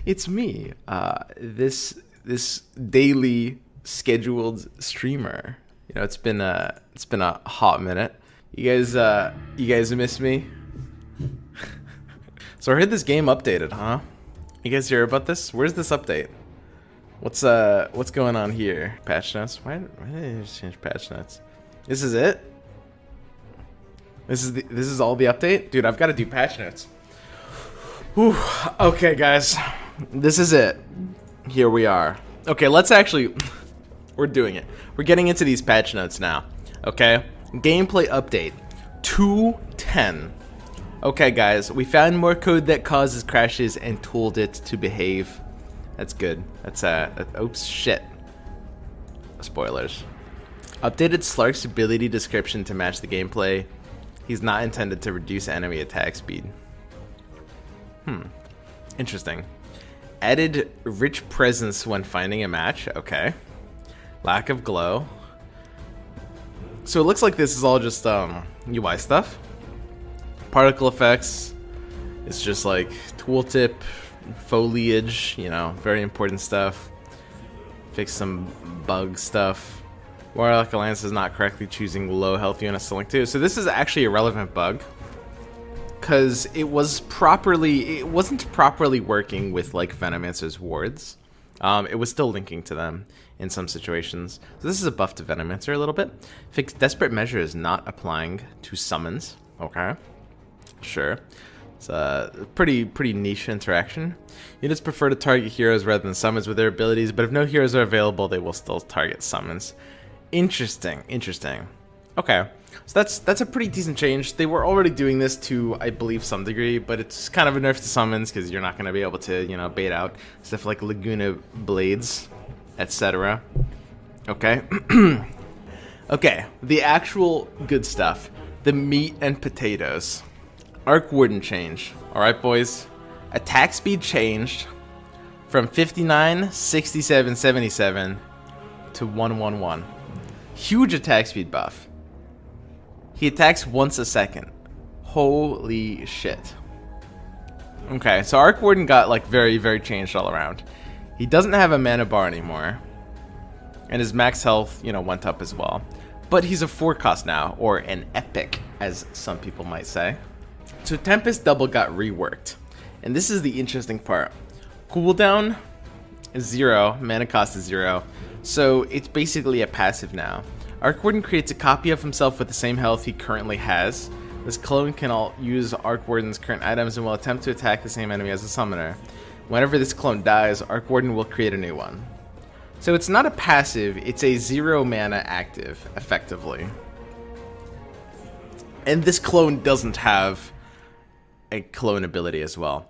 It's me, this daily scheduled streamer. You know, it's been a hot minute. You guys miss me? So I heard this game updated, huh? You guys hear about this? Where's this update? What's going on here? Patch notes? Why did they just change patch notes? This is it? This is all the update? Dude, I've got to do patch notes. Whew. Okay, guys. This is it. Here we are. Okay, we're doing it. We're getting into these patch notes now. Okay? Gameplay update 2.10. Okay, guys, we found more code that causes crashes and tooled it to behave. That's good. That's oops, shit. Spoilers. Updated Slark's ability description to match the gameplay. He's not intended to reduce enemy attack speed. Interesting. Added rich presence when finding a match. Okay. Lack of glow. So it looks like this is all just UI stuff. Particle effects. It's just like tooltip, foliage, you know, very important stuff. Fix some bug stuff. Warlock Alliance is not correctly choosing low health units to link to. So this is actually a relevant bug. Because it wasn't properly working with like Venomancer's wards. It was still linking to them in some situations. So this is a buff to Venomancer a little bit. Fix Desperate Measure is not applying to summons. Okay. Sure. It's a pretty niche interaction. Units prefer to target heroes rather than summons with their abilities, but if no heroes are available, they will still target summons. Interesting. Okay. So that's a pretty decent change. They were already doing this to, I believe, some degree, but it's kind of a nerf to summons because you're not going to be able to, you know, bait out stuff like Laguna Blades, etc. Okay. Okay, the actual good stuff. The meat and potatoes. Arc Warden change. Alright, boys. Attack speed changed from 59, 67, 77 to 111. Huge attack speed buff. He attacks once a second. Holy shit. Okay, so Arc Warden got like very changed all around. He doesn't have a mana bar anymore. And his max health, you know, went up as well. But he's a 4 cost now, or an epic, as some people might say. So Tempest Double got reworked. And this is the interesting part. Cooldown is 0, mana cost is 0. So it's basically a passive now. Arc Warden creates a copy of himself with the same health he currently has. This clone can use Arc Warden's current items and will attempt to attack the same enemy as a summoner. Whenever this clone dies, Arc Warden will create a new one. So it's not a passive, it's a 0 mana active, effectively. And this clone doesn't have a clone ability as well.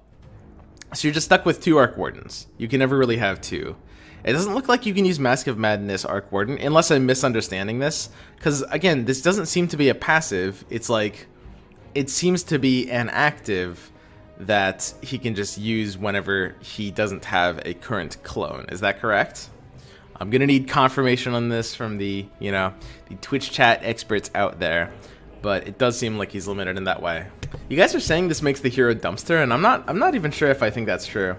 So you're just stuck with 2 Arc Wardens. You can never really have 2. It doesn't look like you can use Mask of Madness Arc Warden, unless I'm misunderstanding this. Because, again, this doesn't seem to be a passive. It's like, it seems to be an active that he can just use whenever he doesn't have a current clone. Is that correct? I'm going to need confirmation on this from the, you know, the Twitch chat experts out there. But it does seem like he's limited in that way. You guys are saying this makes the hero dumpster, and I'm not even sure if I think that's true.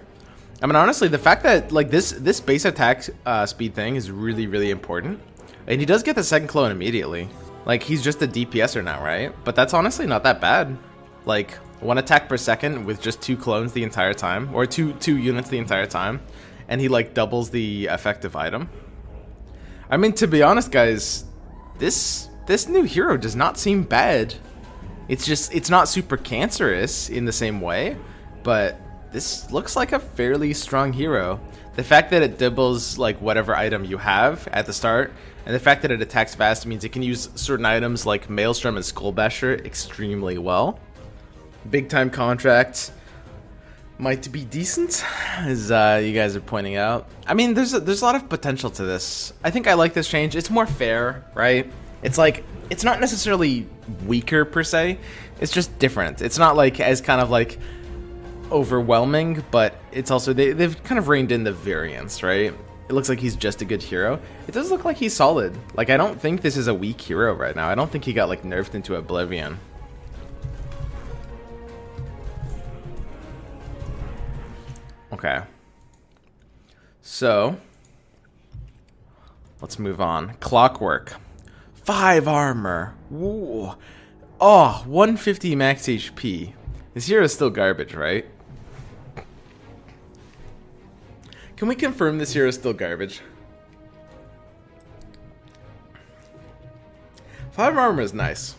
I mean, honestly, the fact that like this base attack speed thing is really important, and he does get the second clone immediately. Like, he's just a DPSer now, right? But that's honestly not that bad. Like, 1 attack per second with just 2 clones the entire time, or two units the entire time, and he like doubles the effective item. I mean, to be honest, guys, this new hero does not seem bad. It's not super cancerous in the same way, but this looks like a fairly strong hero. The fact that it doubles like whatever item you have at the start, and the fact that it attacks fast means it can use certain items like Maelstrom and Skullbasher extremely well. Big time contract might be decent, as you guys are pointing out. I mean, there's a lot of potential to this. I think I like this change. It's more fair, right? It's like, it's not necessarily weaker per se. It's just different. It's not like as kind of like overwhelming, but it's also they've kind of reined in the variance, right? It looks like he's just a good hero. It does look like he's solid. Like, I don't think this is a weak hero right now. I don't think he got like nerfed into oblivion. Okay. So, let's move on. Clockwork. 5 armor. Ooh. Oh, 150 max HP. This hero is still garbage, right? Can we confirm this hero is still garbage? 5 armor is nice.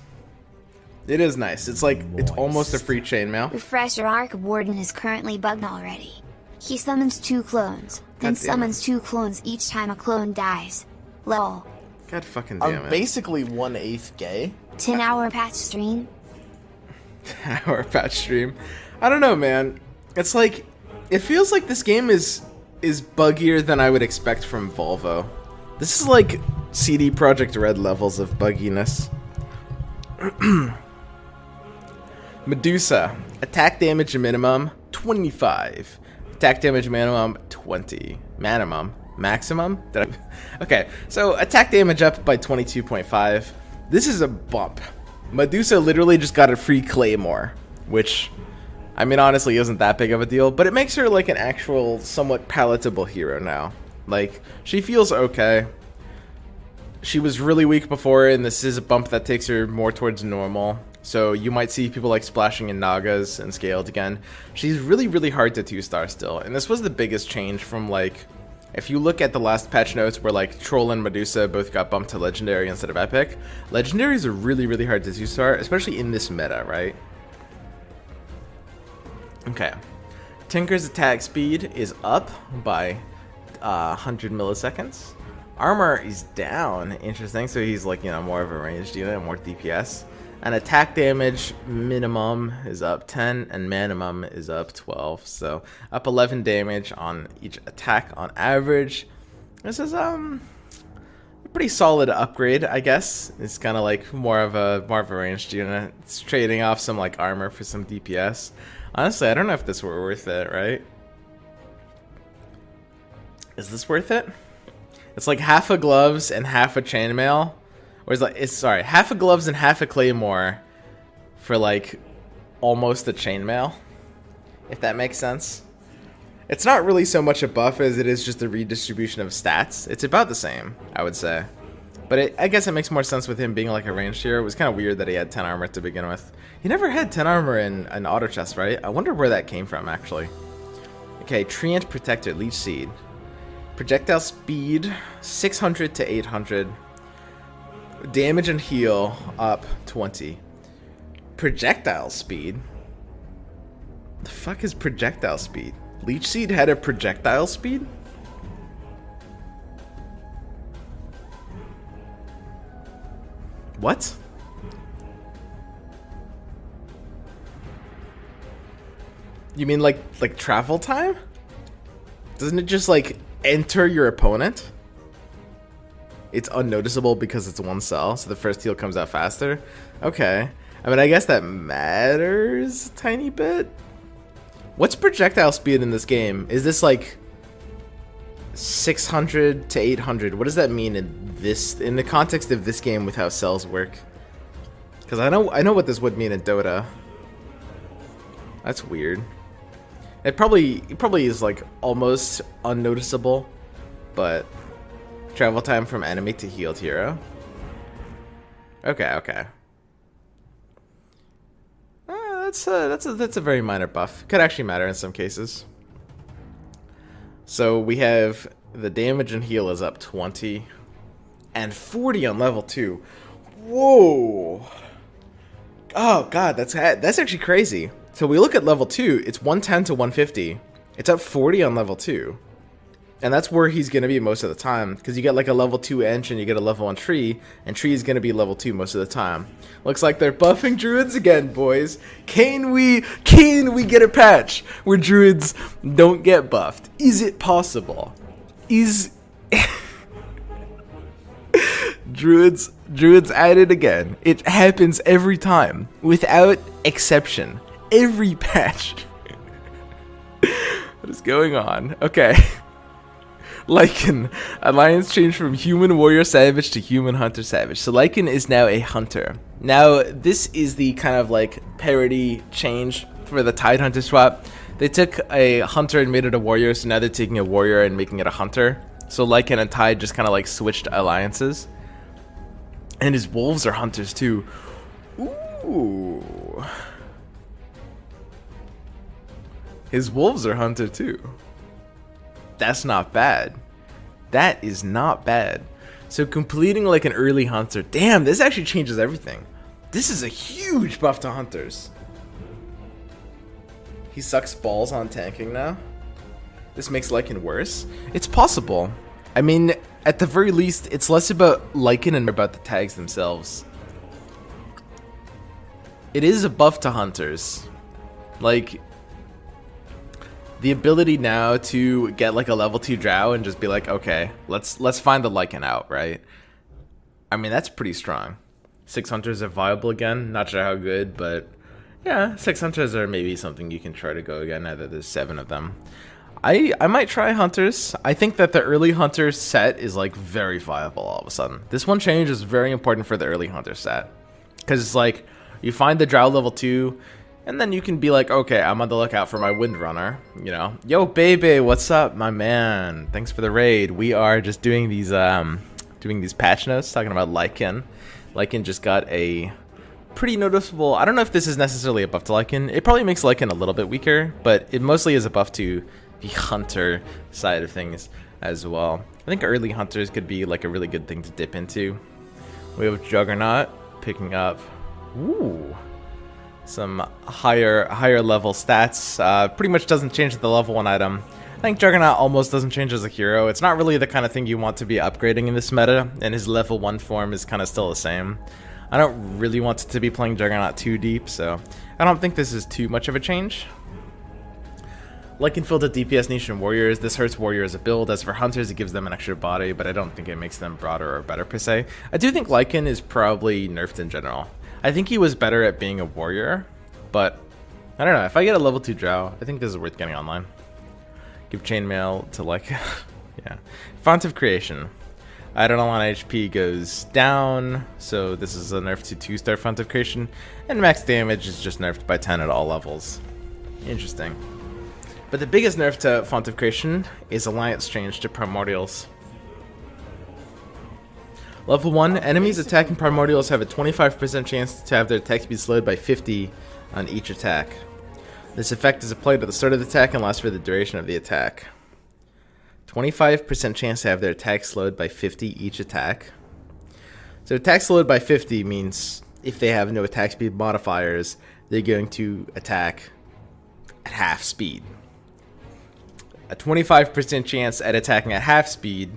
It is nice. It's like, it's almost a free chainmail. Refresher Arc Warden is currently bugged already. He summons 2 clones, then summons 2 clones each time a clone dies. Lol. God fucking damn it. I'm basically 1/8 gay. 10-hour patch stream. 10-hour patch stream. I don't know, man. It's like, it feels like this game is buggier than I would expect from Volvo. This is like CD Projekt Red levels of bugginess. Medusa. Attack damage minimum 25. Attack damage minimum 20. Minimum. Maximum? Okay, so attack damage up by 22.5. This is a bump. Medusa literally just got a free claymore, which, I mean, honestly isn't that big of a deal, but it makes her like an actual somewhat palatable hero now. Like, she feels okay. She was really weak before, and this is a bump that takes her more towards normal. So you might see people like splashing in Nagas and scaled again. She's really, really hard to 2-star still. And this was the biggest change from like, if you look at the last patch notes where like Troll and Medusa both got bumped to Legendary instead of Epic. Legendaries are really, really hard to 2-star, especially in this meta, right? Okay. Tinker's attack speed is up by 100 milliseconds. Armor is down, interesting, so he's like, you know, more of a ranged unit, more DPS. And attack damage minimum is up 10 and minimum is up 12, so up 11 damage on each attack on average. This is a pretty solid upgrade, I guess. It's kind of like more of a ranged unit. It's trading off some like armor for some DPS. Honestly, I don't know if this were worth it, right? Is this worth it? It's like half a gloves and half a chainmail. Or sorry, half a gloves and half a claymore for like almost a chainmail, if that makes sense. It's not really so much a buff as it is just a redistribution of stats. It's about the same, I would say. But I guess it makes more sense with him being like a ranged hero. It was kind of weird that he had 10 armor to begin with. He never had 10 armor in an auto chest, right? I wonder where that came from, actually. Okay, Treant Protector, Leech Seed. Projectile speed, 600 to 800. Damage and heal up 20. Projectile speed? The fuck is projectile speed? Leech Seed had a projectile speed? What? You mean like travel time? Doesn't it just like enter your opponent? It's unnoticeable because it's one cell, so the first heal comes out faster. Okay. I mean, I guess that matters a tiny bit. What's projectile speed in this game? Is this like 600 to 800? What does that mean in the context of this game with how cells work? Because I know what this would mean in Dota. That's weird. It probably is like almost unnoticeable, but travel time from enemy to healed hero. Okay. That's a very minor buff. Could actually matter in some cases. So we have the damage and heal is up 20 and 40 on level 2. Whoa. Oh god, that's actually crazy. So we look at level 2, it's 110 to 150. It's up 40 on level 2. And that's where he's going to be most of the time, because you get like a level 2 Ench and you get a level 1 Tree, and Tree is going to be level 2 most of the time. Looks like they're buffing Druids again, boys. Can we get a patch where Druids don't get buffed? Is it possible? Druids at it again. It happens every time, without exception. Every patch. What is going on? Okay. Lycan. Alliance changed from human warrior savage to human hunter savage. So Lycan is now a hunter. Now, this is the kind of like parody change for the Tide Hunter swap. They took a hunter and made it a warrior, so now they're taking a warrior and making it a hunter. So Lycan and Tide just kind of like switched alliances. And his wolves are hunters too. Ooh. His wolves are hunter too. That's not bad. That is not bad. So completing like an early hunter. Damn, this actually changes everything. This is a huge buff to hunters. He sucks balls on tanking now. This makes Lycan worse. It's possible. I mean, at the very least, it's less about Lycan and more about the tags themselves. It is a buff to hunters. Like, the ability now to get like a level 2 drow and just be like, okay, let's find the Lycan out, right? I mean, that's pretty strong. 6 hunters are viable again. Not sure how good, but yeah, 6 hunters are maybe something you can try to go again now that there's 7 of them. I might try hunters. I think that the early hunter set is like very viable all of a sudden. This one change is very important for the early hunter set. Because it's like, you find the drow level 2, and then you can be like, okay, I'm on the lookout for my Windrunner. You know, yo, baby, what's up, my man? Thanks for the raid. We are just doing these patch notes, talking about Lycan. Lycan just got a pretty noticeable. I don't know if this is necessarily a buff to Lycan. It probably makes Lycan a little bit weaker, but it mostly is a buff to the hunter side of things as well. I think early hunters could be like a really good thing to dip into. We have Juggernaut picking up, ooh, some higher level stats. Pretty much doesn't change the level 1 item. I think Juggernaut almost doesn't change as a hero. It's not really the kind of thing you want to be upgrading in this meta, and his level 1 form is kind of still the same. I don't really want to be playing Juggernaut too deep, so I don't think this is too much of a change. Lycan filled a DPS niche in warriors. This hurts warriors as a build. As for hunters, it gives them an extra body, but I don't think it makes them broader or better per se. I do think Lycan is probably nerfed in general. I think he was better at being a warrior, but I don't know. If I get a level 2 drow, I think this is worth getting online. Give chainmail to like, yeah. Font of Creation. Idle on HP goes down, so this is a nerf to 2-star Font of Creation, and max damage is just nerfed by 10 at all levels. Interesting. But the biggest nerf to Font of Creation is Alliance change to Primordials. Level 1, enemies attacking Primordials have a 25% chance to have their attack speed slowed by 50 on each attack. This effect is applied at the start of the attack and lasts for the duration of the attack. 25% chance to have their attack slowed by 50 each attack. So attack slowed by 50 means if they have no attack speed modifiers, they're going to attack at half speed. A 25% chance at attacking at half speed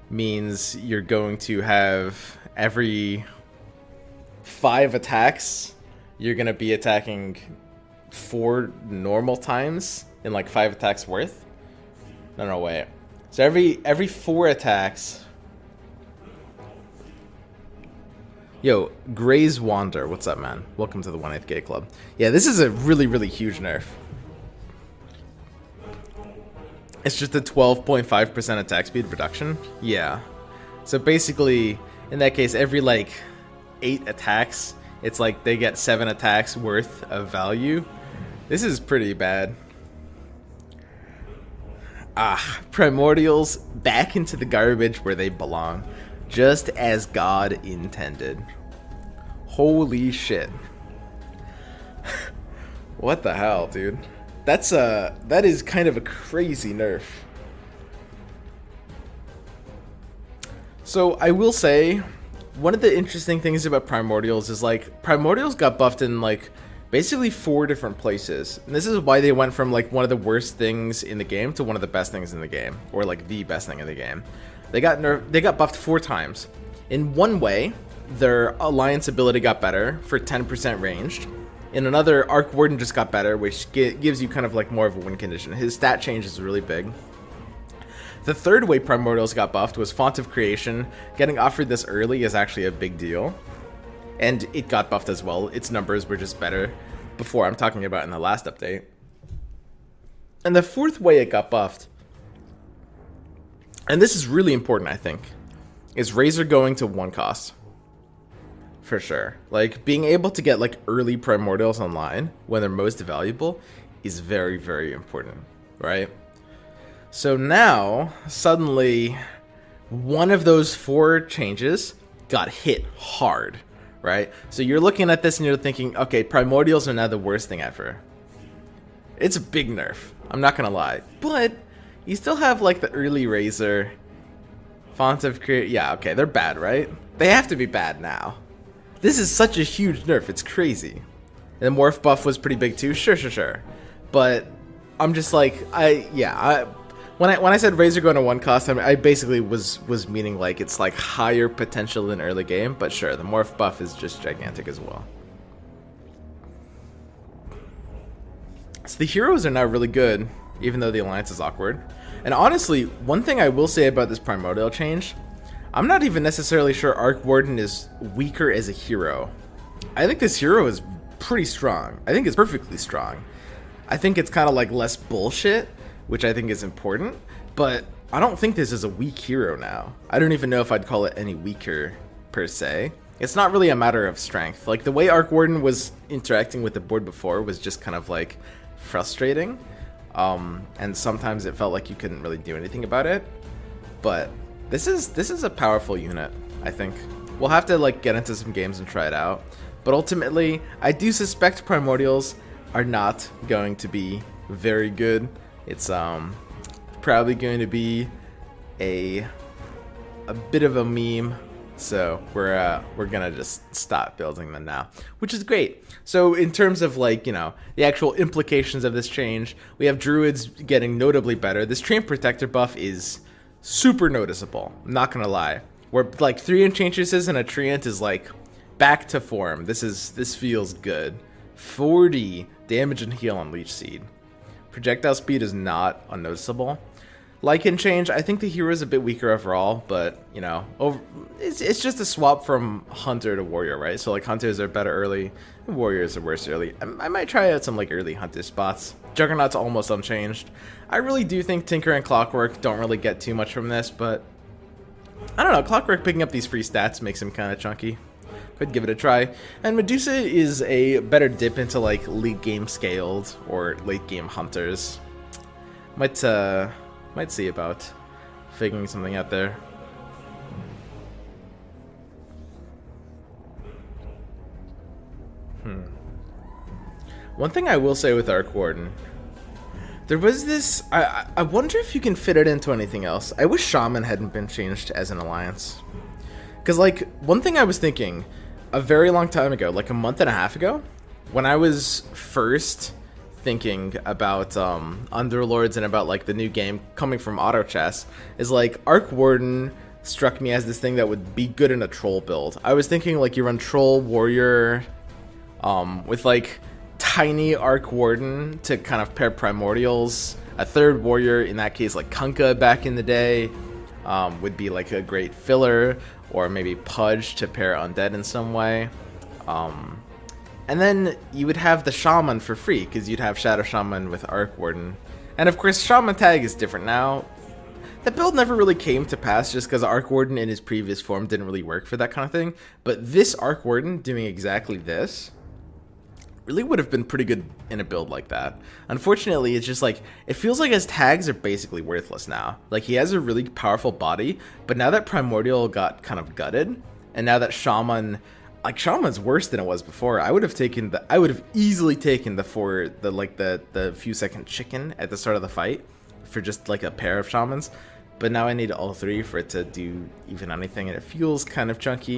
means you're going to have every 5 attacks, you're going to be attacking 4 normal times in like 5 attacks worth. No, wait. So every 4 attacks. Yo, Gray's Wander, what's up, man? Welcome to the 1/8 Gay Club. Yeah, this is a really, really huge nerf. It's just a 12.5% attack speed reduction. Yeah. So basically, in that case, every like 8 attacks, it's like they get 7 attacks worth of value. This is pretty bad. Primordials back into the garbage where they belong. Just as God intended. Holy shit. What the hell, dude? That is kind of a crazy nerf. So I will say, one of the interesting things about Primordials is like Primordials got buffed in like basically 4 different places. And this is why they went from like one of the worst things in the game to one of the best things in the game, or like the best thing in the game. They got buffed 4 times. In one way, their alliance ability got better for 10% ranged. In another, Arc Warden just got better, which gives you kind of like more of a win condition. His stat change is really big. The third way Primordials got buffed was Font of Creation. Getting offered this early is actually a big deal. And it got buffed as well. Its numbers were just better before. I'm talking about in the last update. And the fourth way it got buffed, and this is really important I think, is Razor going to 1 cost. for sure. Like, being able to get, like, early primordials online when they're most valuable is very, very important, right? So now, suddenly, one of those 4 changes got hit hard, right? So you're looking at this and you're thinking, okay, primordials are now the worst thing ever. It's a big nerf, I'm not gonna lie. But you still have, like, the early Razor, Font of Create. Yeah, okay, they're bad, right? They have to be bad now. This is such a huge nerf, it's crazy. And the morph buff was pretty big too, sure. But I'm just like, when I said Razor going to 1 cost, I basically was meaning like it's like higher potential in early game, but sure, the morph buff is just gigantic as well. So the heroes are now really good, even though the alliance is awkward. And honestly, one thing I will say about this primordial change, I'm not even necessarily sure Arc Warden is weaker as a hero. I think this hero is pretty strong. I think it's perfectly strong. I think it's kind of like less bullshit, which I think is important, but I don't think this is a weak hero now. I don't even know if I'd call it any weaker, per se. It's not really a matter of strength. Like, the way Arc Warden was interacting with the board before was just kind of, like, frustrating. And sometimes it felt like you couldn't really do anything about it. But this is a powerful unit, I think. We'll have to, like, get into some games and try it out. But ultimately, I do suspect Primordials are not going to be very good. It's probably going to be a bit of a meme, so we're gonna just stop building them now, which is great. So in terms of, like, you know, the actual implications of this change, we have druids getting notably better. This Treant Protector buff is super noticeable, I'm not gonna lie. Where, like, 3 Enchantress and a Treant is like back to form. This feels good. 40 damage and heal on Leech Seed. Projectile speed is not unnoticeable. Lycan change, I think the hero is a bit weaker overall, but, you know, it's just a swap from Hunter to Warrior, right? So, like, Hunters are better early, and Warriors are worse early. I might try out some, like, early Hunter spots. Juggernaut's almost unchanged. I really do think Tinker and Clockwork don't really get too much from this, but I don't know, Clockwork picking up these free stats makes him kind of chunky. Could give it a try. And Medusa is a better dip into, like, late game scaled or late game hunters. Might see about figuring something out there. One thing I will say with Arc Warden, there was this, I wonder if you can fit it into anything else. I wish Shaman hadn't been changed as an alliance. Because, like, one thing I was thinking a very long time ago, like a month and a half ago, when I was first thinking about Underlords and about, like, the new game coming from Auto Chess, is like Arc Warden struck me as this thing that would be good in a troll build. I was thinking, like, you run Troll Warrior with, like, tiny Arc Warden to kind of pair Primordials. A third Warrior, in that case, like Kunkka back in the day, would be like a great filler, or maybe Pudge to pair Undead in some way. And then you would have the Shaman for free, because you'd have Shadow Shaman with Arc Warden. And of course, Shaman Tag is different now. That build never really came to pass just because Arc Warden in his previous form didn't really work for that kind of thing. But this Arc Warden doing exactly this really would have been pretty good in a build like that. Unfortunately, it's just like, it feels like his tags are basically worthless now. Like, he has a really powerful body, but now that Primordial got kind of gutted, and now that Shaman, like, Shaman's worse than it was before. I would have easily taken the few second chicken at the start of the fight for just like a pair of Shamans. But now I need all 3 for it to do even anything, and it feels kind of chunky.